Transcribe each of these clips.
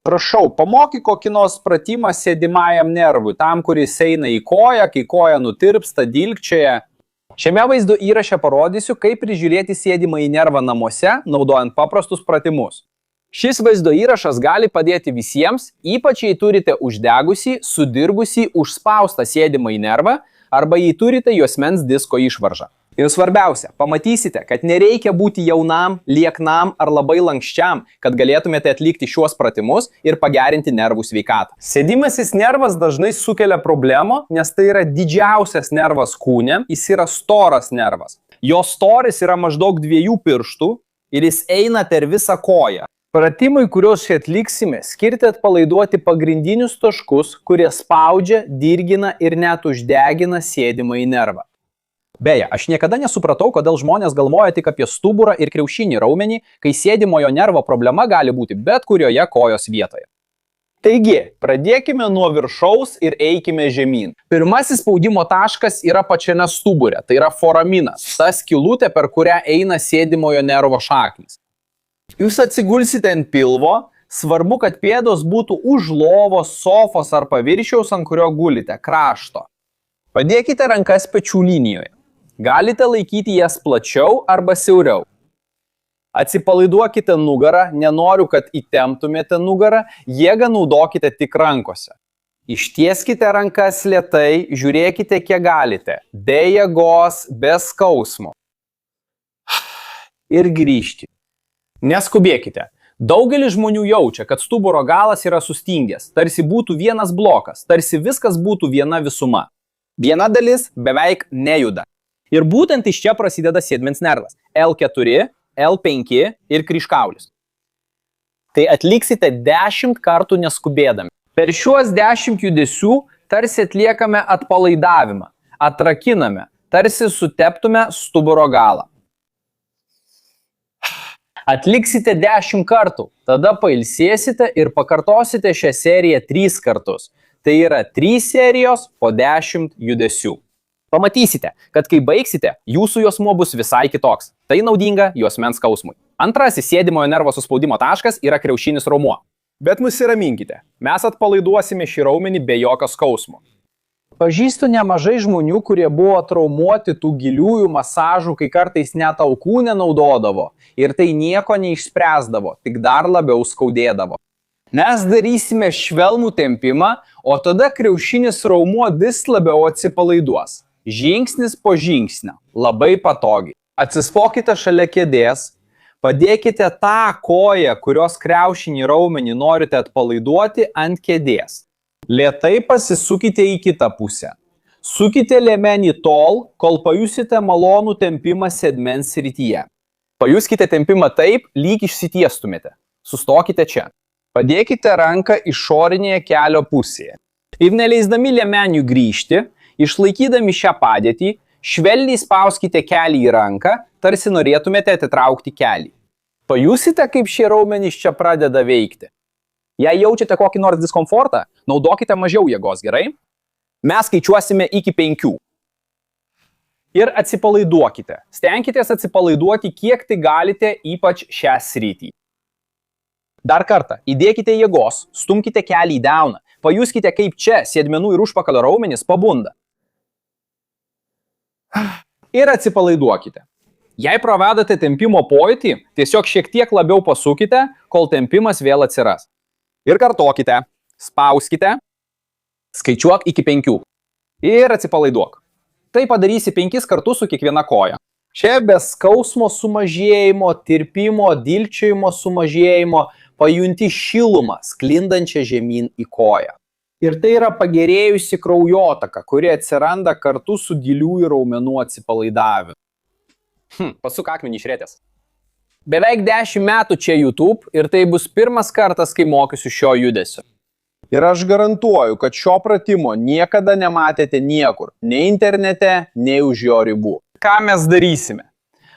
Prašau, pamokyk kokį nors pratimą sėdimajam nervui, tam, kuris eina į koją, kai koja nutirpsta, dilgčioja. Šiame vaizdo įraše parodysiu, kaip prižiūrėti sėdimąjį nervą namuose, naudojant paprastus pratimus. Šis vaizdo įrašas gali padėti visiems, ypač jei turite uždegusį, sudirgusį, užspaustą sėdimąjį nervą arba jei turite juosmens disko išvaržą. Ir svarbiausia, pamatysite, kad nereikia būti jaunam, lieknam ar labai lankščiam, kad galėtumėte atlikti šiuos pratimus ir pagerinti nervų sveikatą. Sėdimasis nervas dažnai sukelia problemų, nes tai yra didžiausias nervas kūne, jis yra storas nervas. Jo storis yra maždaug 2 pirštų ir jis eina per visą koją. Pratimai, kuriuos čia atliksime, skirti atpalaiduoti pagrindinius taškus, kurie spaudžia, dirgina ir net uždegina sėdimąjį nervą. Beje, aš niekada nesupratau, kodėl žmonės galvoja tik apie stuburą ir kriaušinį raumenį, kai sėdimojo nervo problema gali būti bet kurioje kojos vietoje. Taigi, pradėkime nuo viršaus ir eikime žemyn. Pirmasis spaudimo taškas yra pačiame stubure, tai yra foraminas, ta skylutė, per kurią eina sėdimojo nervo šaknys. Jūs atsigulsite ant pilvo, svarbu, kad pėdos būtų už lovos, sofos ar paviršiaus, ant kurio gulite, krašto. Padėkite rankas pečių linijoje. Galite laikyti jas plačiau arba siauriau. Atsipalaiduokite nugarą, nenoriu, kad įtemptumėte nugarą, jėgą naudokite tik rankose. Ištieskite rankas lėtai, žiūrėkite kiek galite, be jėgos, be skausmo. Ir grįžti. Neskubėkite. Daugelis žmonių jaučia, kad stuburo galas yra sustingęs, tarsi būtų vienas blokas, tarsi viskas būtų viena visuma. Viena dalis beveik nejuda. Ir būtent iš čia prasideda sėdmens nervas – L4, L5 ir kryžkaulis. Tai atliksite 10 kartų neskubėdami. Per šiuos 10 judesių tarsi atliekame atpalaidavimą, atrakiname, tarsi suteptume stuburo galą. Atliksite 10 kartų, tada pailsėsite ir pakartosite šią seriją 3 kartus. Tai yra 3 serijos po 10 judesių. Pamatysite, kad kai baigsite, jūsų juosmuo bus visai kitoks. Tai naudinga juosmens skausmui. Antrasis sėdimojo nervo suspaudimo taškas yra kriaušinis raumuo. Bet nusiraminkite, mes atpalaiduosime šį raumenį be jokio skausmo. Pažįstu nemažai žmonių, kurie buvo traumuoti tų giliųjų masažų, kai kartais net alkūnę naudodavo ir tai nieko neišspręsdavo, tik dar labiau skaudėdavo. Mes darysime švelnų tempimą, o tada kriaušinis raumuo vis labiau atsipalaiduos. Žingsnis po žingsnio, labai patogiai. Atsispokite šalia kėdės, padėkite tą koją, kurios kriaušinį raumenį norite atpalaiduoti ant kėdės. Lėtai pasisukite į kitą pusę. Sukite liemenį tol, kol pajusite malonų tempimą sėdmens srityje. Pajuskite tempimą taip, lyg išsitiestumėte. Sustokite čia. Padėkite ranką išorinėje kelio pusėje. Ir neleisdami liemenių grįžti, išlaikydami šią padėtį, švelniai spauskite kelį į ranką, tarsi norėtumėte atitraukti kelį. Pajusite, kaip šie raumenys čia pradeda veikti. Jei jaučiate kokį nors diskomfortą, naudokite mažiau jėgos, gerai? Mes skaičiuosime iki 5. Ir atsipalaiduokite. Stenkitės atsipalaiduoti, kiek tai galite, ypač šią sritį. Dar kartą, įdėkite jėgos, stumkite kelį į delną, pajuskite, kaip čia sėdmenų ir užpakalio raumenys pabunda. Ir atsipalaiduokite. Jei pravedate tempimo pojūtį, tiesiog šiek tiek labiau pasukite, kol tempimas vėl atsiras. Ir kartokite, spauskite, skaičiuok iki 5. Ir atsipalaiduok. Tai padarysi 5 kartus su kiekviena koja. Čia be skausmo sumažėjimo, tirpimo, dilgčiojimo sumažėjimo, pajunti šilumą, sklindančią žemyn į koją. Ir tai yra pagerėjusi kraujotaka, kuri atsiranda kartu su giliųjų raumenų atsipalaidavimu. Pasuk akmenį išrėtęs. Beveik 10 metų čia YouTube ir tai bus pirmas kartas, kai mokysiu šio judesio. Ir aš garantuoju, kad šio pratimo niekada nematėte niekur, nei internete, nei už jo ribų. Ką mes darysime?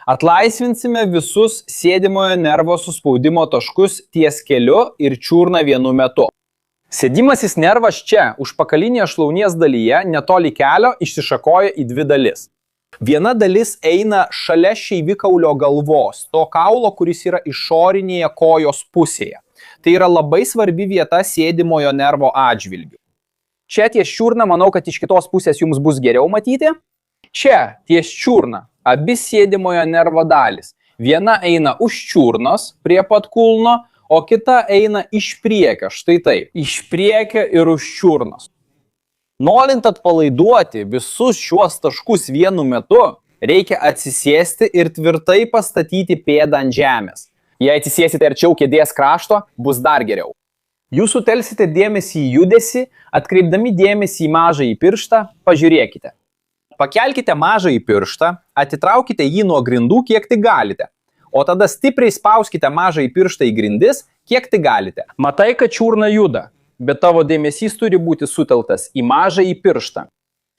Atlaisvinsime visus sėdimojo nervo suspaudimo taškus ties keliu ir čiurną vienu metu. Sėdimasis nervas čia, užpakalinėje šlaunies dalyje, netoli kelio, išsišakoja į 2 dalis. Viena dalis eina šalia šeivikaulio galvos, to kaulo, kuris yra išorinėje kojos pusėje. Tai yra labai svarbi vieta sėdimojo nervo atžvilgiu. Čia ties čiurna, manau, kad iš kitos pusės jums bus geriau matyti. Čia ties čiurna abi sėdimojo nervo dalis. Viena eina už čiurnos prie pat kulno, o kita eina iš priekio, štai taip, iš priekio ir už čiurnos. Norint atpalaiduoti visus šiuos taškus vienu metu, reikia atsisėsti ir tvirtai pastatyti pėdą ant žemės. Jei atsisėsite arčiau kėdės krašto, bus dar geriau. Jūs sutelksite dėmesį į judesį, atkreipdami dėmesį į mažąjį pirštą, pažiūrėkite. Pakelkite mažąjį pirštą, atitraukite jį nuo grindų, kiek tik galite. O tada stipriai spauskite mažąjį pirštą į grindis, kiek tik galite. Matai, kad čiurna juda, bet tavo dėmesys turi būti sutelktas į mažąjį pirštą.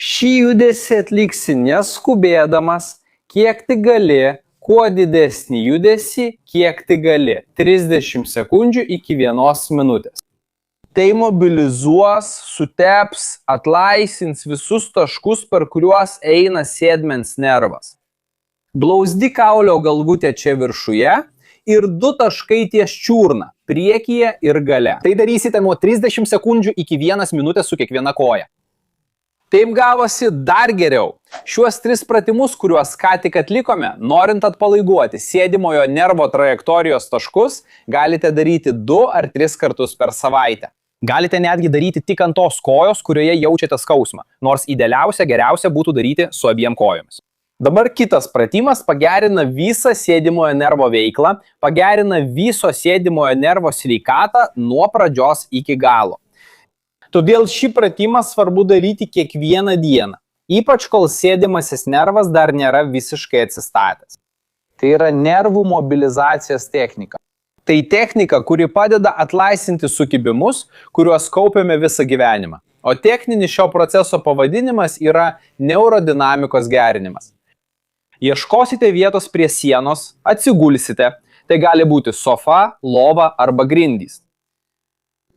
Šį judesį atliksi neskubėdamas, kiek tik gali, kuo didesnį judesį, kiek tik gali. 30 sekundžių iki 1 minutės. Tai mobilizuos, suteps, atlaisins visus taškus, per kuriuos eina sėdmens nervas. Blauzdi kaulio galvutė čia viršuje ir 2 taškai ties čiurna, priekyje ir gale. Tai darysite nuo 30 sekundžių iki 1 minutės su kiekviena koja. Taip gavosi dar geriau. Šiuos 3 pratimus, kuriuos ką tik atlikome, norint atpalaiduoti sėdimojo nervo trajektorijos taškus, galite daryti 2 ar 3 kartus per savaitę. Galite netgi daryti tik ant tos kojos, kurioje jaučiate skausmą, nors idealiausia, geriausia būtų daryti su abiem kojomis. Dabar kitas pratimas pagerina visą sėdimojo nervo veiklą, pagerina viso sėdimojo nervo sveikatą nuo pradžios iki galo. Todėl šį pratimą svarbu daryti kiekvieną dieną, ypač kol sėdimasis nervas dar nėra visiškai atsistatęs. Tai yra nervų mobilizacijos technika. Tai technika, kuri padeda atlaisvinti sukibimus, kuriuos kaupiame visą gyvenimą. O techninis šio proceso pavadinimas yra neurodinamikos gerinimas. Ieškosite vietos prie sienos, atsigulsite. Tai gali būti sofa, lova arba grindys.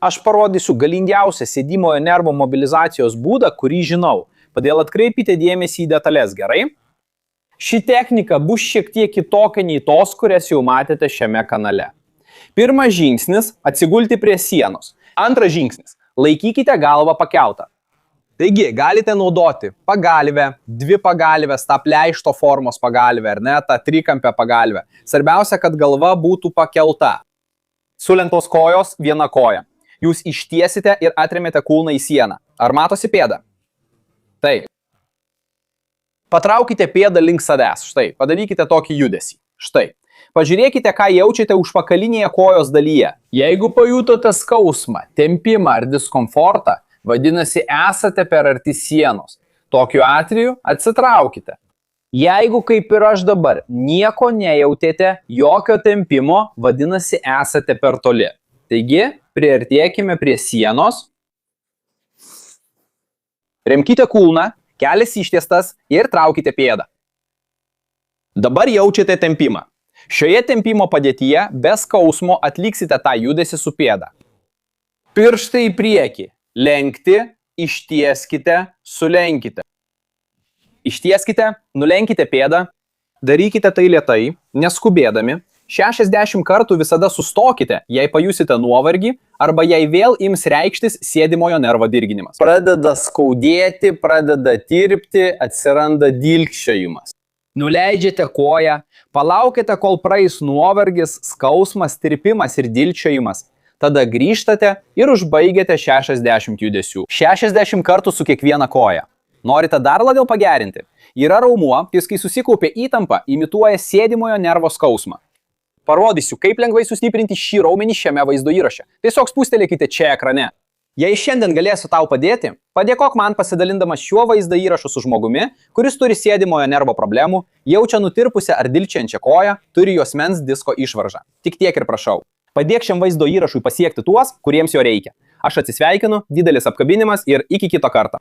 Aš parodysiu galingiausią sėdimojo nervo mobilizacijos būdą, kurį žinau. Todėl atkreipkite dėmesį į detalės, gerai? Ši technika bus šiek tiek kitokia nei tos, kurias jau matėte šiame kanale. Pirmas žingsnis – atsigulti prie sienos. Antras žingsnis – laikykite galvą pakeltą. Taigi, galite naudoti pagalvę, 2 pagalvės, tą pleišto formos pagalvę, ar ne, tą trikampę pagalvę. Svarbiausia, kad galva būtų pakelta. Sulenktos kojos, viena koja. Jūs ištiesite ir atremėte kulną į sieną. Ar matosi pėda? Taip. Patraukite pėdą link savęs. Štai, padarykite tokį judesį. Štai. Pažiūrėkite, ką jaučiate užpakalinėje kojos dalyje. Jeigu pajutote skausmą, tempimą ar diskomfortą, vadinasi, esate per arti sienos. Tokiu atveju atsitraukite. Jeigu, kaip ir aš dabar, nieko nejautėte, jokio tempimo, vadinasi, esate per toli. Taigi, priartėkime prie sienos. Remkite kulną, kelias ištiestas ir traukite pėdą. Dabar jaučiate tempimą. Šioje tempimo padėtyje be skausmo atliksite tą judesį su pėda. Pirštai į priekį. Lenkti, ištieskite, sulenkite. Ištieskite, nulenkite pėdą, darykite tai lėtai, neskubėdami. 60 kartų visada sustokite, jei pajusite nuovargį arba jei vėl ims reikštis sėdimojo nervo dirginimas. Pradeda skaudėti, pradeda tirpti, atsiranda dilgčiojimas. Nuleidžiate koją, palaukite, kol praeis nuovargis, skausmas, tirpimas ir dilgčiojimas. Tada grįžtate ir užbaigiate 60 judesių. 60 kartų su kiekviena koja. Norite dar labiau pagerinti? Yra raumuo, jis kai susikaupia įtampa, imituoja sėdimojo nervo skausmą. Parodysiu, kaip lengvai sustiprinti šį raumenį šiame vaizdo įraše. Tiesiog spustelėkite čia ekrane. Jei šiandien galėsiu tau padėti, padėkok man pasidalindamas šiuo vaizdo įrašu su žmogumi, kuris turi sėdimojo nervo problemų, jaučia nutirpusią ar dilgčiojančią koją, turi juosmens disko išvaržą. Tik tiek ir prašau. Padėk šiam vaizdo įrašui pasiekti tuos, kuriems jo reikia. Aš atsisveikinu, didelis apkabinimas ir iki kito karto.